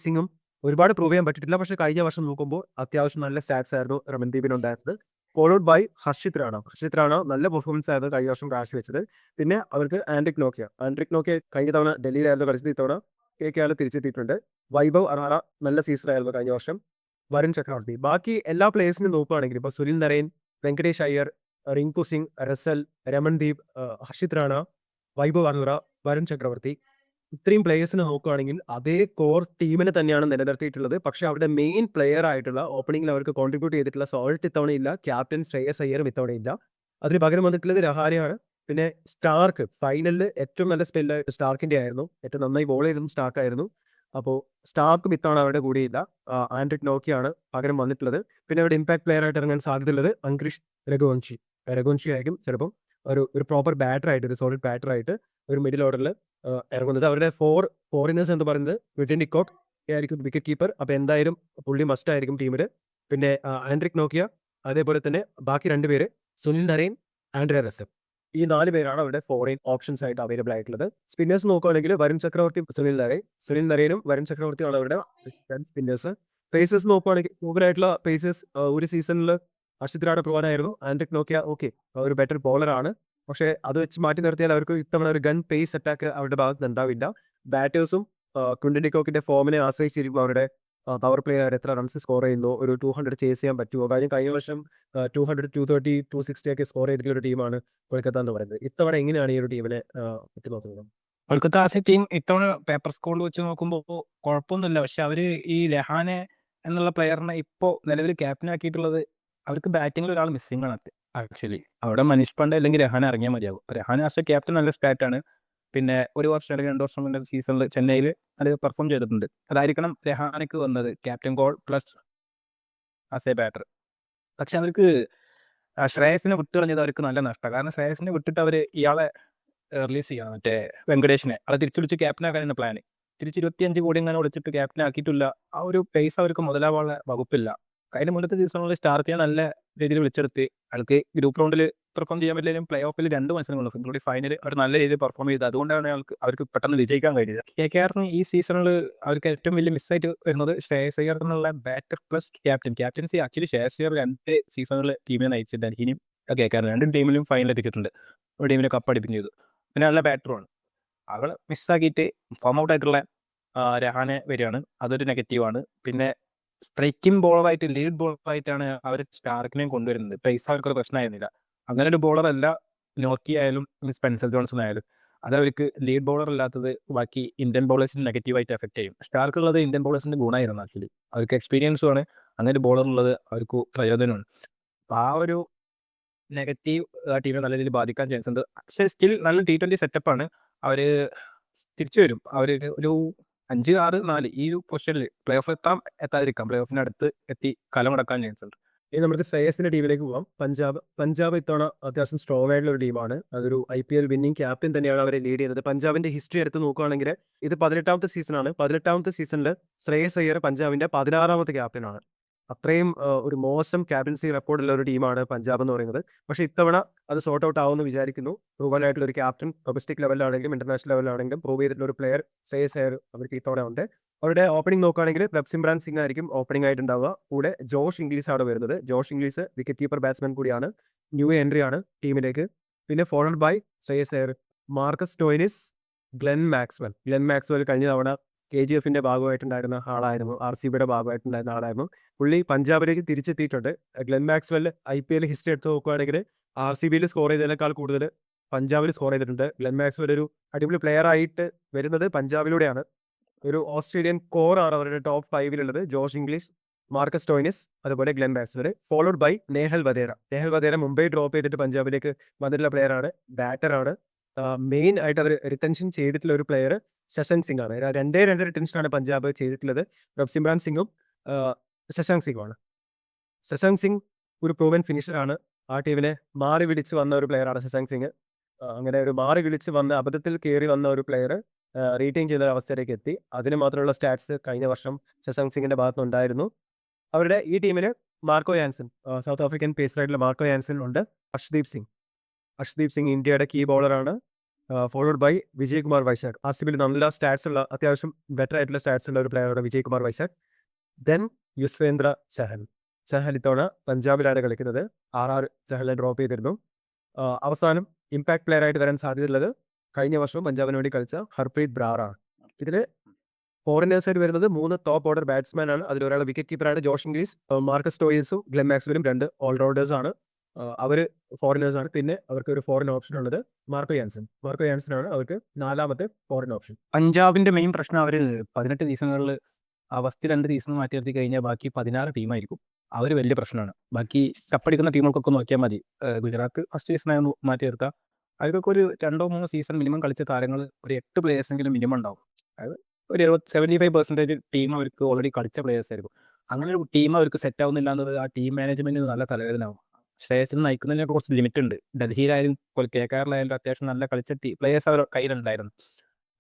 സിംഗും ഒരുപാട് പ്രൂവ് ചെയ്യാൻ പറ്റിയിട്ടില്ല. പക്ഷേ കഴിഞ്ഞ വർഷം നോക്കുമ്പോൾ അത്യാവശ്യം നല്ല സ്റ്റാറ്റ്സ് ആയിരുന്നു രമൺദീപിന് ഉണ്ടായിരുന്നത്. ഫോളോഡ് ബൈ ഹർഷിത് റാണ നല്ല പെർഫോമൻസ് ആയിരുന്നു കഴിഞ്ഞ വർഷം കാഴ്ചവെച്ചത്. പിന്നെ അവർക്ക് ആൻഡ്രിക് നോക്കിയ കഴിഞ്ഞ തവണ ഡൽഹിയിലായിരുന്നു കളിച്ചത്. ഇത്തവണ KKR തിരിച്ചെത്തിയിട്ടുണ്ട്. വൈഭവ് അറാറ നല്ല സീസൺ ആയിരുന്നു കഴിഞ്ഞ വർഷം. വരുൺ ചക്രവർത്തി. ബാക്കി എല്ലാ പ്ലേയേഴ്സിനും നോക്കുകയാണെങ്കിൽ ഇപ്പോൾ സുനിൽ നരേൻ, വെങ്കടേഷ് അയ്യർ, റിങ്കു സിംഗ്, റസൽ, രമൺദീപ്, ഹർഷിത് റാണ, വൈഭവ് അറോറ, വരുൺ ചക്രവർത്തി, ഇത്രയും പ്ലേയേഴ്സിനെ നോക്കുകയാണെങ്കിൽ അതേ കോർ ടീമിനെ തന്നെയാണ് നിലനിർത്തിയിട്ടുള്ളത്. പക്ഷേ അവരുടെ മെയിൻ പ്ലെയർ ആയിട്ടുള്ള ഓപ്പണിംഗിൽ അവർക്ക് കോൺട്രിബ്യൂട്ട് ചെയ്തിട്ടുള്ള സോൾട്ട് ഇത്തവണയില്ല. ക്യാപ്റ്റൻ ശ്രേയസ് അയ്യറും ഇത്തവണയില്ല. അതിന് പകരം വന്നിട്ടുള്ളത് രഹാനെയാണ്. പിന്നെ സ്റ്റാർക്ക് ഫൈനലിൽ ഏറ്റവും നല്ല സ്പെല്ല് സ്റ്റാർക്കിന്റെ ആയിരുന്നു. ഏറ്റവും നന്നായി ബോൾ ചെയ്തതും സ്റ്റാർക്കായിരുന്നു. അപ്പോൾ സ്റ്റാർക്കും ഇത്തവണ അവരുടെ കൂടെയില്ല. ആൻഡ്രിക് നോക്കിയാണ് പകരം വന്നിട്ടുള്ളത്. പിന്നെ അവിടെ ഇമ്പാക്ട് പ്ലെയർ ആയിട്ട് ഇറങ്ങാൻ സാധ്യതയുള്ളത് അങ്ക്രിഷ് രഘുവംശി ആയിരിക്കും ചിലപ്പം ഒരു പ്രോപ്പർ ബാറ്ററായിട്ട്, ഒരു സോളിഡ് ബാറ്ററായിട്ട് ഒരു മിഡിൽ ഓർഡറിൽ ഇറങ്ങുന്നത്. അവരുടെ ഫോറിനേഴ്സ് എന്ന് പറയുന്നത് ക്വിന്റൻ ഡിക്കോക്ക് ആയിരിക്കും വിക്കറ്റ് കീപ്പർ. അപ്പോൾ എന്തായാലും പുള്ളി മസ്റ്റ് ആയിരിക്കും ടീമിൽ. പിന്നെ ആൻഡ്രിക് നോക്കിയ, അതേപോലെ തന്നെ ബാക്കി 2 പേര് സുനിൽ നരേൻ, ആൻഡ്രിയ റസൽ. ഈ 4 പേരാണ് അവരുടെ ഫോറിൻ ഓപ്ഷൻസ് ആയിട്ട് അവൈലബിൾ ആയിട്ടുള്ളത്. സ്പിന്നേഴ്സ് നോക്കുകയാണെങ്കിൽ വരുൺ ചക്രവർത്തി, സുനിൽ നരേനും വരുൺ ചക്രവർത്തിയാണ് അവരുടെ സ്പിന്നേഴ്സ്. പേസേഴ്സ് നോക്കുകയാണെങ്കിൽ കൂടുതലായിട്ടുള്ള പേസേഴ്സ് ഒരു സീസണിൽ ഹർഷിത് റാണ പ്രധാനമായിരുന്നു. ആൻഡ്രിക് നോക്കിയ ഒരു ബെറ്റർ ബോളറാണ്. പക്ഷേ അത് വെച്ച് മാറ്റി നിർത്തിയാൽ അവർക്ക് ഇത്തവണ ഒരു ഗൺ പേസ് അറ്റാക്ക് അവരുടെ ഭാഗത്ത് നിന്ന് ഉണ്ടാവില്ല. ബാറ്റേഴ്സും ക്വിന്റൻ ഡിക്കോക്കിന്റെ ഫോമിനെ ആശ്രയിച്ചിരിക്കും അവരുടെ പവർ പ്ലേ അവർ എത്ര റൺസ് സ്കോർ ചെയ്യുന്നു, ഒരു 200 ചേസ് ചെയ്യാൻ പറ്റുമോ. കഴിഞ്ഞ വർഷം 200, 230, 260 ഒക്കെ സ്കോർ ചെയ്തിട്ടുള്ള ഒരു ടീമാണ് കൊൽക്കത്ത എന്ന് പറയുന്നത്. ഇത്തവണ എങ്ങനെയാണ് ഈ ഒരു ടീമിനെ പറ്റി നോക്കുന്നത്? കൊൽക്കത്ത ആസ് എ ടീം ഇത്തവണ പേപ്പർ സ്കോറിൽ വെച്ച് നോക്കുമ്പോൾ കുഴപ്പമൊന്നുമില്ല. പക്ഷെ അവര് ഈ രഹാനെ എന്നുള്ള പ്ലെയറിനെ ഇപ്പോൾ നിലവിൽ ക്യാപ്റ്റൻ ആക്കിയിട്ടുള്ളത് അവർക്ക് ബാറ്റിങ്ങിൽ ഒരാൾ മിസ്സിംഗ് ആണ് ആക്ച്വലി. അവിടെ മനീഷ് പാണ്ഡെ അല്ലെങ്കിൽ രഹാന ഇറങ്ങിയാൽ മതിയാവും. രഹാന ആസ് എ ക്യാപ്റ്റൻ നല്ല സ്റ്റാറ്റാണ്. പിന്നെ ഒരു വർഷം അല്ലെങ്കിൽ 2 വർഷം മുന്നേ സീസണിൽ ചെന്നൈയിൽ അത് പെർഫോം ചെയ്തിട്ടുണ്ട്. അതായിരിക്കണം രഹാനയ്ക്ക് വന്നത് captain goal plus as A batter. പക്ഷെ അവർക്ക് ശ്രേയസിനെ വിട്ട് കളഞ്ഞത് അവർക്ക് നല്ല നഷ്ടമാണ്. കാരണം ശ്രേയസിനെ വിട്ടിട്ട് അവർ ഇയാളെ റിലീസ് ചെയ്യണം, മറ്റേ വെങ്കടേഷിനെ. അത് തിരിച്ചു വിളിച്ച് ക്യാപ്റ്റൻ ആക്കാനാണ് പ്ലാൻ. തിരിച്ച് 25 കോടി അങ്ങനെ വിളിച്ചിട്ട് ക്യാപ്റ്റൻ ആക്കിയിട്ടില്ല. ആ ഒരു പൈസ അവർക്ക് മുതലാവാനുള്ള വകുപ്പില്ല. കഴിഞ്ഞ മുന്നത്തെ സീസണുകളിൽ സ്റ്റാർട്ട് ചെയ്യാൻ നല്ല രീതിയിൽ വിളിച്ചെടുത്ത് ആൾക്ക് ഗ്രൂപ്പ് റൗണ്ടിൽ പെർഫോം ചെയ്യാൻ പറ്റില്ലെങ്കിലും പ്ലേ ഓഫിൽ 2 മത്സരങ്ങളുണ്ട്, ഇൻക്ലൂഡിംഗ് ഫൈനൽ അവർ നല്ല രീതിയിൽ പെർഫോം ചെയ്തത്. അതുകൊണ്ടാണ് അവർക്ക് പെട്ടെന്ന് വിജയിക്കാൻ കഴിഞ്ഞത്. KKR ഈ സീസണിൽ അവർക്ക് ഏറ്റവും വലിയ മിസ്സായിട്ട് വരുന്നത് ശ്രേയസ് അയ്യർ എന്നുള്ള batter plus captaincy. Actually Shreyas Iyer 2 സീസണുകളിൽ ടീമിനെ നയിച്ചിട്ടുണ്ട്. ഇനിയും KKR 2 ടീമിലും ഫൈനൽ എത്തിച്ചിട്ടുണ്ട്. ഒരു ടീമിനെ കപ്പടിപ്പിക്കും ചെയ്തു. പിന്നെ നല്ല ബാറ്ററുമാണ്. അവളെ മിസ്സാക്കിയിട്ട് ഫോം ഔട്ട് ആയിട്ടുള്ള രഹാനെ വരികയാണ്. അതൊരു നെഗറ്റീവാണ്. പിന്നെ സ്ട്രൈക്കിംഗ് ബോളറായിട്ട് ലീഡ് ബോളറായിട്ടാണ് അവർ സ്റ്റാർക്കിനെയും കൊണ്ടുവരുന്നത്. പൈസ അവർക്കൊരു പ്രശ്നമായിരുന്നില്ല. അങ്ങനെ ഒരു ബോളറല്ല നോക്കി ആയാലും സ്പെൻസർ ജോൺസൺ ആയാലും. അതവർക്ക് ലീഡ് ബോളർ അല്ലാത്തത് ബാക്കി ഇന്ത്യൻ ബോളേഴ്സിന് നെഗറ്റീവായിട്ട് എഫക്ട് ചെയ്യും. സ്റ്റാർക്ക് ഉള്ളത് ഇന്ത്യൻ ബോളേഴ്സിന്റെ ഗുണമായിരുന്നു ആക്ച്വലി. അവർക്ക് എക്സ്പീരിയൻസുമാണ്. അങ്ങനെ ഒരു ബോളർ ഉള്ളത് അവർക്ക് പ്രയോജനമാണ്. അപ്പോൾ ആ ഒരു നെഗറ്റീവ് ടീമിനെ നല്ല രീതിയിൽ ബാധിക്കാൻ ചാൻസ് ഉണ്ട്. പക്ഷേ സ്റ്റിൽ നല്ല T20 സെറ്റപ്പാണ്. അവർ തിരിച്ചു വരും. അവർ ഒരു 5, 6, 4 ഈ ഒരു പൊസിഷനിൽ പ്ലേ ഓഫ് എത്താതിരിക്കാം. പ്ലേ ഓഫിന് അടുത്ത് എത്തി കലമടക്കാൻ ചാൻസ് ഉണ്ട്. ഇനി നമുക്ക് ശ്രേയസിന്റെ ടീമിലേക്ക് പോകാം. പഞ്ചാബ് ഇത്തവണ അത്യാവശ്യം സ്ട്രോങ് ആയിട്ടുള്ള ഒരു ടീമാണ്. അതൊരു IPL വിന്നിംഗ് ക്യാപ്റ്റൻ തന്നെയാണ് അവരെ ലീഡ് ചെയ്യുന്നത്. പഞ്ചാബിന്റെ ഹിസ്റ്ററി എടുത്ത് നോക്കുകയാണെങ്കിൽ ഇത് 18ാമത്തെ സീസണാണ്. 18ാമത്തെ സീസണിൽ ശ്രേയസ് അയ്യർ പഞ്ചാബിന്റെ 16ാമത്തെ ക്യാപ്റ്റനാണ്. അത്രയും ഒരു മോശം ക്യാപ്റ്റൻസി റെക്കോർഡുള്ള ഒരു ടീമാണ് പഞ്ചാബ് എന്ന് പറയുന്നത്. പക്ഷേ ഇത്തവണ അത് സോർട്ട് ഔട്ട് ആവുമെന്ന് വിചാരിക്കുന്നു. പ്രൂവൻ ആയിട്ടുള്ള ഒരു ക്യാപ്റ്റൻ ഡൊമസ്റ്റിക് ലെവലിലാണെങ്കിലും ഇന്റർനാഷണൽ ലെവലിലാണെങ്കിലും പ്രൂവ് ചെയ്തിട്ടുള്ള ഒരു പ്ലെയർ ശ്രേയസ് അയ്യർ അവർക്ക് ഇത്തവണ ഉണ്ട്. അവരുടെ ഓപ്പണിംഗ് നോക്കുകയാണെങ്കിൽ പ്രഭ്സിമ്രാൻ സിംഗ് ആയിരിക്കും ഓപ്പണിംഗ് ആയിട്ടുണ്ടാവുക. കൂടെ ജോഷ് ഇംഗ്ലീസ് ആണ് വരുന്നത്. Josh Inglis wicket keeper batsman കൂടിയാണ്. ന്യൂ എൻട്രി ആണ് ടീമിലേക്ക്. പിന്നെ followed by Shreyas Iyer, Marcus Stoinis, Glenn Maxwell കഴിഞ്ഞ തവണ KGFന്റെ ഭാഗമായിട്ടുണ്ടായിരുന്ന ആളായിരുന്നു. RCBയുടെ ഭാഗമായിട്ടുണ്ടായിരുന്ന ആളായിരുന്നു. പുള്ളി പഞ്ചാബിലേക്ക് തിരിച്ചെത്തിയിട്ടുണ്ട്. ഗ്ലെൻ മാക്സ്വെൽ IPL ഹിസ്റ്ററി എടുത്ത് നോക്കുകയാണെങ്കിൽ RCBയിൽ സ്കോർ ചെയ്തതിനേക്കാൾ കൂടുതൽ പഞ്ചാബിൽ സ്കോർ ചെയ്തിട്ടുണ്ട്. ഗ്ലെൻ മാക്സ്വെൽ ഒരു അടിപൊളി പ്ലെയർ ആയിട്ട് വരുന്നത് പഞ്ചാബിലൂടെയാണ്. ഒരു ഓസ്ട്രേലിയൻ കോറാണ് അവരുടെ ടോപ്പ് 5-ലുള്ളത്. ജോഷ് ഇംഗ്ലീഷ്, മാർക്കസ് സ്റ്റോയിനിസ്, അതുപോലെ Glenn Maxwell. Followed by Nehal Wadhera Mumbai drop ചെയ്തിട്ട് പഞ്ചാബിലേക്ക് വന്നിട്ടുള്ള പ്ലെയറാണ്. ബാറ്ററാണ്. മെയിൻ ആയിട്ട് അവർ റിട്ടൻഷൻ ചെയ്തിട്ടുള്ള ഒരു പ്ലെയർ ശശാങ്ക് സിംഗ് ആണ്. 2 റിട്ടൻഷനാണ് പഞ്ചാബ് ചെയ്തിട്ടുള്ളത്. പ്രഭ്സിമ്രാൻ സിംഗും ശശാങ്ക് സിംഗുമാണ്. ശശാങ്ക് സിംഗ് ഒരു പ്രൂവൻ ഫിനിഷറാണ്. ആ ടീമിനെ മാറി വിളിച്ച് വന്ന ഒരു പ്ലെയറാണ് ശശാങ്ക് സിംഗ്. അങ്ങനെ ഒരു മാറി വിളിച്ച് വന്ന് അബദ്ധത്തിൽ കയറി വന്ന ഒരു പ്ലെയർ റീറ്റെയിൻ ചെയ്ത അവസ്ഥയിലേക്ക് എത്തി. അതിന് മാത്രമുള്ള സ്റ്റാറ്റ്സ് കഴിഞ്ഞ വർഷം ശശാങ്ക് സിംഗിന്റെ ഭാഗത്തുനിന്നുണ്ടായിരുന്നു. അവരുടെ ഈ ടീമിൽ മാർക്കോ യാൻസൺ, സൗത്ത് ആഫ്രിക്കൻ പേസറായിട്ടുള്ള മാർക്കോ യാൻസൺ ഉണ്ട്. അർഷ്ദീപ് സിംഗ് ഇന്ത്യയുടെ കീ ബോളറാണ്. Followed by Vijay Kumar Vyshak. RCBയിൽ നല്ല സ്റ്റാറ്റ്സ് ഉള്ള, അത്യാവശ്യം ബെറ്റർ ആയിട്ടുള്ള സ്റ്റാറ്റ്സ് ഉള്ള ഒരു പ്ലെയറാണ് വിജയ് കുമാർ വൈശാഖ്. ദെൻ യുസ്വേന്ദ്ര ചഹൽ ഇത്തവണ പഞ്ചാബിലാണ് കളിക്കുന്നത്. ചഹലിനെ ഡ്രോപ്പ് ചെയ്തിരുന്നു. അവസാനം ഇമ്പാക്ട് പ്ലെയർ ആയിട്ട് വരാൻ സാധ്യതയുള്ളത് കഴിഞ്ഞ വർഷവും പഞ്ചാബിന് വേണ്ടി കളിച്ച ഹർപ്രീത് ബ്രാറാണ്. ഇതിൽ ഫോറിനേഴ്സ് ആയിട്ട് വരുന്നത് 3 ടോപ്പ് ഓർഡർ ബാറ്റ്സ്മാൻ ആണ്. അതിലൊരാൾ വിക്കറ്റ് കീപ്പറാണ് ജോഷ് ഇംഗ്ലീസ്. മാർക്കസ് സ്റ്റോയിൻസും ഗ്ലെൻ മാക്സ്വെലും 2 ഓൾറൗണ്ടേഴ്സ് ആണ്. അവർ ഫോറിനേഴ്സ് ആണ്. പിന്നെ അവർക്ക് ഒരു ഫോറിൻ ഓപ്ഷൻ ഉള്ളത് മാർക്കോ യാൻസൺ ആണ് അവർക്ക് 4ാമത്തെ ഫോറിൻ ഓപ്ഷൻ. പഞ്ചാബിന്റെ മെയിൻ പ്രശ്നം അവർ 18 സീസണുകളിൽ ഫസ്റ്റ് 2 സീസൺ മാറ്റി നിർത്തി കഴിഞ്ഞാൽ ബാക്കി 16 ടീമായിരിക്കും. അവർ വലിയ പ്രശ്നമാണ്. ബാക്കി കപ്പടിക്കുന്ന ടീമുകൾക്കൊക്കെ നോക്കിയാൽ മതി. ഗുജറാത്ത് ഫസ്റ്റ് സീസണായി മാറ്റി നിർത്താം. അവർക്കൊക്കെ ഒരു 2-3 സീസൺ മിനിമം കളിച്ച താരങ്ങൾ ഒരു 8 പ്ലേയേഴ്സെങ്കിലും മിനിമം ഉണ്ടാവും. അതായത് ഒരു 75% ടീം അവർക്ക് ഓൾറെഡി കളിച്ച പ്ലേയേഴ്സ് ആയിരിക്കും. അങ്ങനെ ഒരു ടീം അവർക്ക് സെറ്റ് ആവുന്നില്ല എന്നത് ആ ടീം മാനേജ്മെന്റിന് നല്ല തലവേദനയാവും. ശ്രേയസിന് നയിക്കുന്നതിന് കുറച്ച് ലിമിറ്റ് ഉണ്ട്. ഡൽഹിയിലായാലും KKRലായാലും അത്യാവശ്യം നല്ല കളിച്ച പ്ലേയേഴ്സ് അവരുടെ കയ്യിലുണ്ടായിരുന്നു.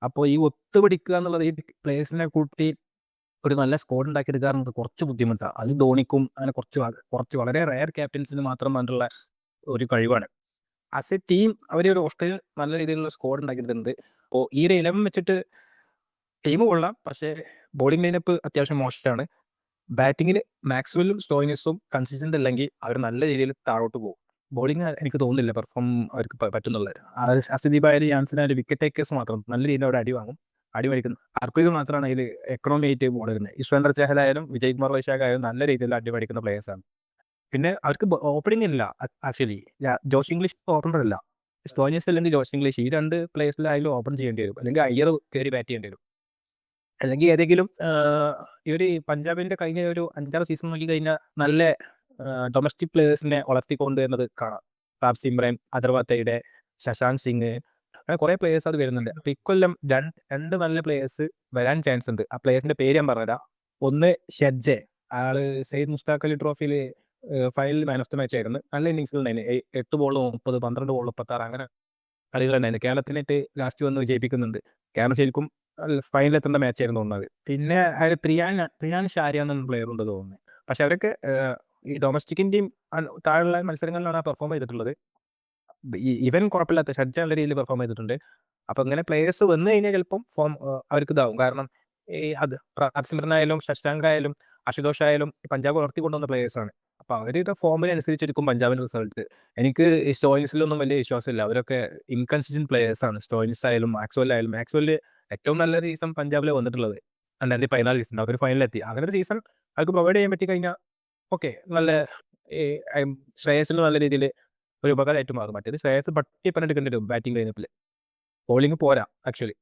അപ്പോൾ ഈ ഒത്തുപിടിക്കുക എന്നുള്ളത് ഈ പ്ലേയേഴ്സിനെ കൂട്ടി ഒരു നല്ല സ്കോഡ് ഉണ്ടാക്കിയെടുക്കുക എന്നത് കുറച്ച് ബുദ്ധിമുട്ടാണ്. അത് ധോണിക്കും അങ്ങനെ കുറച്ച് വളരെ റയർ ക്യാപ്റ്റൻസിന് മാത്രം വന്നിട്ടുള്ള ഒരു കഴിവാണ്. ആസ് എ ടീം അവർ ഒരു ഓസ്ട്രേലിയ നല്ല രീതിയിലുള്ള സ്കോഡ് ഉണ്ടാക്കിയിട്ടുണ്ട്. അപ്പോൾ ഈ ഒരു 11 വെച്ചിട്ട് ടീം കൊള്ളാം. പക്ഷേ ബോളിംഗ് ലൈനപ്പ് അത്യാവശ്യം മോശമാണ്. ബാറ്റിങ്ങിൽ മാക്സ്വെല്ലും സ്റ്റോയിനിസും കൺസിസ്റ്റന്റ് അല്ലെങ്കിൽ അവർ നല്ല രീതിയിൽ താഴോട്ട് പോകും. ബോളിംഗ് എനിക്ക് തോന്നുന്നില്ല പെർഫോം അവർക്ക് പറ്റുന്നുള്ളത്. അർഷ്ദീപ് ആയാലും യാൻസൺ ആയാലും വിക്കറ്റ് ടേക്കേഴ്സ് മാത്രം നല്ല രീതിയിൽ അവർ അടി മേടിക്കുന്നു. ഹർപ്രീത് മാത്രമാണ് അതിൽ എക്കണോമി ആയിട്ട് ബോൾ വരുന്നത്. യുസ്വേന്ദ്ര ചഹൽ ആയാലും വിജയ് കുമാർ വൈശാഖ് ആയാലും നല്ല രീതിയിൽ അടി മേടിക്കുന്ന പ്ലേയേഴ്സാണ്. പിന്നെ അവർക്ക് ഓപ്പണിംഗ് ഇല്ല. ആക്ച്വലി ജോഷ് ഇംഗ്ലീഷ് ഓപ്പണർ അല്ല. സ്റ്റോയിനിസ് അല്ലെങ്കിൽ ജോഷ് ഇംഗ്ലീഷ് ഈ 2 പ്ലേയേഴ്സിലായാലും ഓപ്പൺ ചെയ്യേണ്ടി വരും. അല്ലെങ്കിൽ അയ്യർ കയറി ബാറ്റ് ചെയ്യേണ്ടി വരും. അല്ലെങ്കിൽ ഏതെങ്കിലും ഈ ഒരു പഞ്ചാബിന്റെ കഴിഞ്ഞ ഒരു 5-6 സീസൺ നോക്കി കഴിഞ്ഞാൽ നല്ല ഡൊമസ്റ്റിക് പ്ലേയേഴ്സിനെ വളർത്തിക്കൊണ്ട് വരുന്നത് കാണാം. താപ്സി ഇബ്രാഹിം, അഥർവാത്തയുടെ, ശശാന്ത് സിംഗ്, അങ്ങനെ കുറേ പ്ലേയേഴ്സ് അത് വരുന്നുണ്ട്. അപ്പോൾ ഇക്കൊല്ലം രണ്ട് നല്ല പ്ലേയേഴ്സ് വരാൻ ചാൻസ് ഉണ്ട്. ആ പ്ലേയേഴ്സിന്റെ പേര് ഞാൻ പറഞ്ഞുതരാം. ഒന്ന് ഷെഡ്ജെ, ആള് സെയ്ദ് മുസ്താഖ് അലി ട്രോഫിയിൽ final man of the match ആയിരുന്നു. നല്ല ഇന്നിങ്സുകൾ ഉണ്ടായിരുന്നു. 8 ബോൾ 30, 12 ബോൾ 36 അങ്ങനെ കളികളുണ്ടായിരുന്നു. കേരളത്തിനായിട്ട് ലാസ്റ്റ് വന്ന് വിജയിപ്പിക്കുന്നുണ്ട്. കേരളം ശരിക്കും ഫൈനലിൽ എത്തേണ്ട മാച്ചായിരുന്നു തോന്നുന്നത്. പിന്നെ അതിൽ പ്രിയാൻ ഷാരിയ എന്ന പ്ലെയർ ഉണ്ട് തോന്നുന്നത്. പക്ഷെ അവരൊക്കെ ഈ ഡൊമസ്റ്റിക്കിന്റെയും താഴെയുള്ള മത്സരങ്ങളിലാണ് പെർഫോം ചെയ്തിട്ടുള്ളത്. ഇവൻ കുഴപ്പമില്ലാത്ത ഷഡ്ജ നല്ല രീതിയിൽ പെർഫോം ചെയ്തിട്ടുണ്ട്. അപ്പൊ ഇങ്ങനെ പ്ലേയേഴ്സ് വന്നു കഴിഞ്ഞാൽ ചിലപ്പം ഫോം അവർക്ക് ഇതാവും. കാരണം ഈ അത് സിമറനായാലും ശശാങ്ക് ആയാലും അശുതോഷ് ആയാലും പഞ്ചാബ് വളർത്തിക്കൊണ്ടുവന്ന പ്ലേയേഴ്സാണ്. അപ്പൊ അവരുടെ ഫോമിനനുസരിച്ചിരിക്കും പഞ്ചാബിന്റെ റിസൾട്ട്. എനിക്ക് ഈ സ്റ്റോയിൻസിലൊന്നും വലിയ വിശ്വാസമില്ല. അവരൊക്കെ ഇൻകൺസിസ്റ്റന്റ് പ്ലേയേഴ്സാണ്. സ്റ്റോയിൻസ് ആയാലും മാക്സ്വെല് ഏറ്റവും നല്ല സീസൺ പഞ്ചാബിൽ വന്നിട്ടുള്ളത് 2014 സീസൺ. അവർ ഫൈനലെത്തി. അങ്ങനെ ഒരു സീസൺ അവർക്ക് പ്രൊവൈഡ് ചെയ്യാൻ പറ്റി കഴിഞ്ഞാൽ ഓക്കെ, നല്ല ഈ ശ്രേയസിന് നല്ല രീതിയിൽ ഒരു ഉപകാരമായിട്ട് മാറും. മറ്റേത് ശ്രേയസ് പട്ടിപ്പണിയെടുക്കേണ്ടി വരും ബാറ്റിംഗ് ലൈനപ്പിൽ. ബോളിംഗ് പോരാ ആക്ച്വലി.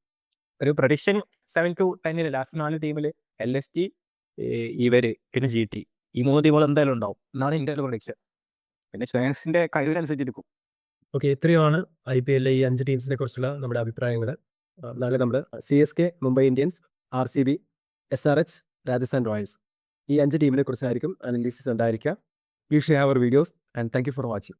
ഒരു പ്രഡിക്ഷൻ 7-10 ലാസ്റ്റ് 4 ടീമിൽ LSG, ഇവര് പിന്നെ GT, ഈ 3 ടീമുകൾ എന്തായാലും ഉണ്ടാവും എന്നാണ് എൻ്റെ ഒരു പ്രഡിക്ഷൻ. പിന്നെ ശ്രേയസിന്റെ കഴിവിനനുസരിച്ചിരിക്കും. ഓക്കെ, ഇത്രയുമാണ് IPL ഈ 5 ടീംസിനെ കുറിച്ചുള്ള നമ്മുടെ അഭിപ്രായങ്ങൾ. നാളെ നമ്മൾ CSK, Mumbai Indians, RCB, SRH, Rajasthan Royals ഈ 5 ടീമിനെ കുറിച്ചായിരിക്കും അനാലിസിസ് ഉണ്ടായിരിക്കുക. Please share our videos and thank you for watching.